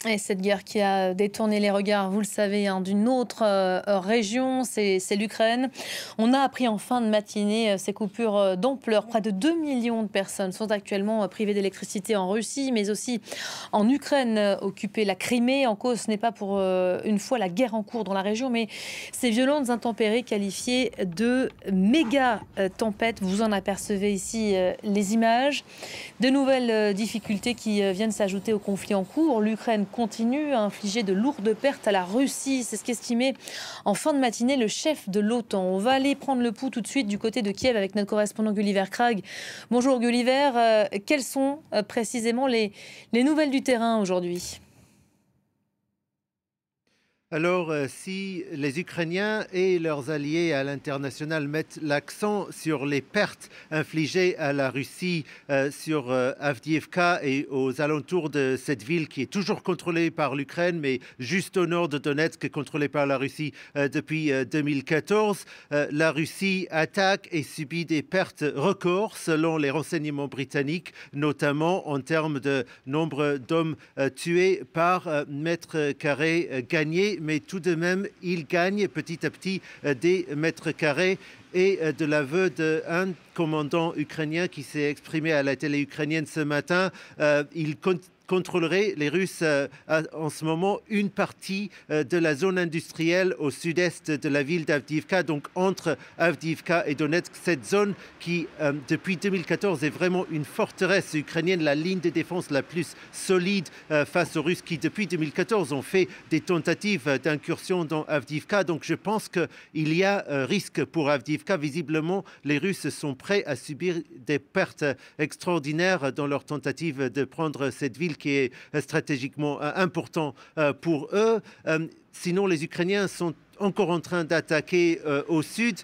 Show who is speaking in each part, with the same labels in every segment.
Speaker 1: Et cette guerre qui a détourné les regards, vous le savez, hein, d'une autre région, c'est l'Ukraine. On a appris en fin de matinée ces coupures d'ampleur. Près de 2 millions de personnes sont actuellement privées d'électricité en Russie, mais aussi en Ukraine, occupée la Crimée. En cause, ce n'est pas pour une fois la guerre en cours dans la région, mais ces violentes intempéries qualifiées de méga tempêtes. Vous en apercevez ici les images. De nouvelles difficultés qui viennent s'ajouter au conflit en cours. L'Ukraine continue à infliger de lourdes pertes à la Russie. C'est ce qu'estimait en fin de matinée le chef de l'OTAN. On va aller prendre le pouls tout de suite du côté de Kiev avec notre correspondant Gulliver Krag. Bonjour Gulliver, quelles sont précisément les nouvelles du terrain aujourd'hui ?
Speaker 2: Alors, si les Ukrainiens et leurs alliés à l'international mettent l'accent sur les pertes infligées à la Russie sur Avdiivka et aux alentours de cette ville qui est toujours contrôlée par l'Ukraine, mais juste au nord de Donetsk, contrôlée par la Russie depuis 2014, la Russie attaque et subit des pertes records selon les renseignements britanniques, notamment en termes de nombre d'hommes tués par mètre carré gagné. Mais tout de même, il gagne petit à petit des mètres carrés. Et de l'aveu d'un commandant ukrainien qui s'est exprimé à la télé ukrainienne ce matin, il contrôlerait les Russes en ce moment une partie de la zone industrielle au sud-est de la ville d'Avdiivka, donc entre Avdiivka et Donetsk, cette zone qui depuis 2014 est vraiment une forteresse ukrainienne, la ligne de défense la plus solide face aux Russes qui depuis 2014 ont fait des tentatives d'incursion dans Avdiivka. Donc je pense qu'il y a un risque pour Avdiivka. Visiblement, les Russes sont prêts à subir des pertes extraordinaires dans leur tentative de prendre cette ville qui est stratégiquement important pour eux. Sinon, les Ukrainiens sont encore en train d'attaquer au sud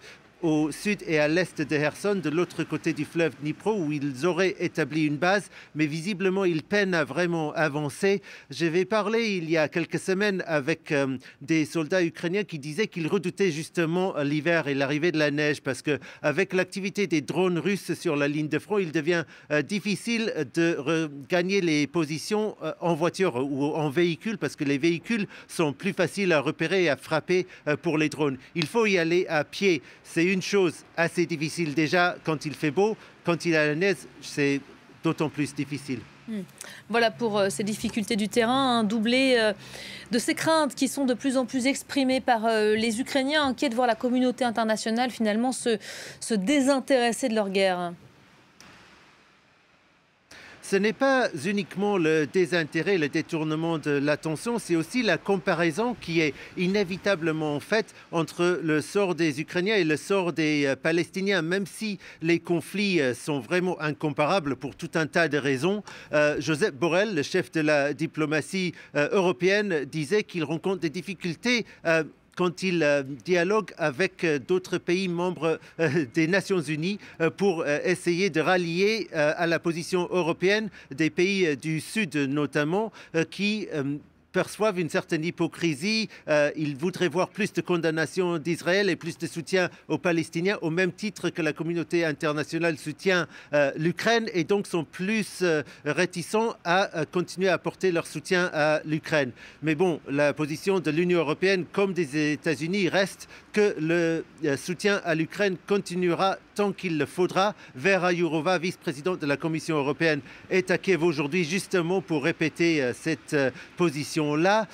Speaker 2: et à l'est de Kherson, de l'autre côté du fleuve Dnipro, où ils auraient établi une base, mais visiblement, ils peinent à vraiment avancer. J'avais parlé il y a quelques semaines avec des soldats ukrainiens qui disaient qu'ils redoutaient justement l'hiver et l'arrivée de la neige, parce qu'avec l'activité des drones russes sur la ligne de front, il devient difficile de regagner les positions en voiture ou en véhicule, parce que les véhicules sont plus faciles à repérer et à frapper pour les drones. Il faut y aller à pied. C'est une chose assez difficile déjà quand il fait beau. Quand il y a la neige, c'est d'autant plus difficile.
Speaker 1: Voilà pour ces difficultés du terrain, hein, doublées de ces craintes qui sont de plus en plus exprimées par les Ukrainiens, inquiets de voir la communauté internationale finalement se désintéresser de leur guerre.
Speaker 2: Ce n'est pas uniquement le désintérêt, le détournement de l'attention, c'est aussi la comparaison qui est inévitablement faite entre le sort des Ukrainiens et le sort des Palestiniens, même si les conflits sont vraiment incomparables pour tout un tas de raisons. Josep Borrell, le chef de la diplomatie européenne, disait qu'il rencontre des difficultés quand il dialogue avec d'autres pays membres des Nations Unies pour essayer de rallier à la position européenne des pays du Sud notamment qui perçoivent une certaine hypocrisie. Ils voudraient voir plus de condamnation d'Israël et plus de soutien aux Palestiniens, au même titre que la communauté internationale soutient l'Ukraine, et donc sont plus réticents à continuer à apporter leur soutien à l'Ukraine. Mais bon, la position de l'Union européenne comme des États-Unis reste que le soutien à l'Ukraine continuera tant qu'il le faudra. Vera Jourova, vice-présidente de la Commission européenne, est à Kiev aujourd'hui justement pour répéter cette position-là.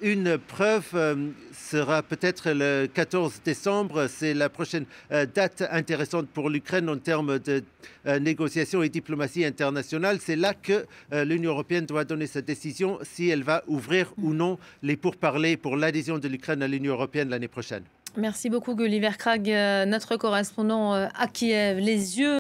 Speaker 2: Une preuve sera peut-être le 14 décembre. C'est la prochaine date intéressante pour l'Ukraine en termes de négociations et diplomatie internationale. C'est là que l'Union européenne doit donner sa décision si elle va ouvrir ou non les pourparlers pour l'adhésion de l'Ukraine à l'Union européenne l'année prochaine.
Speaker 1: Merci beaucoup Gulliver Krag, notre correspondant à Kiev. Les yeux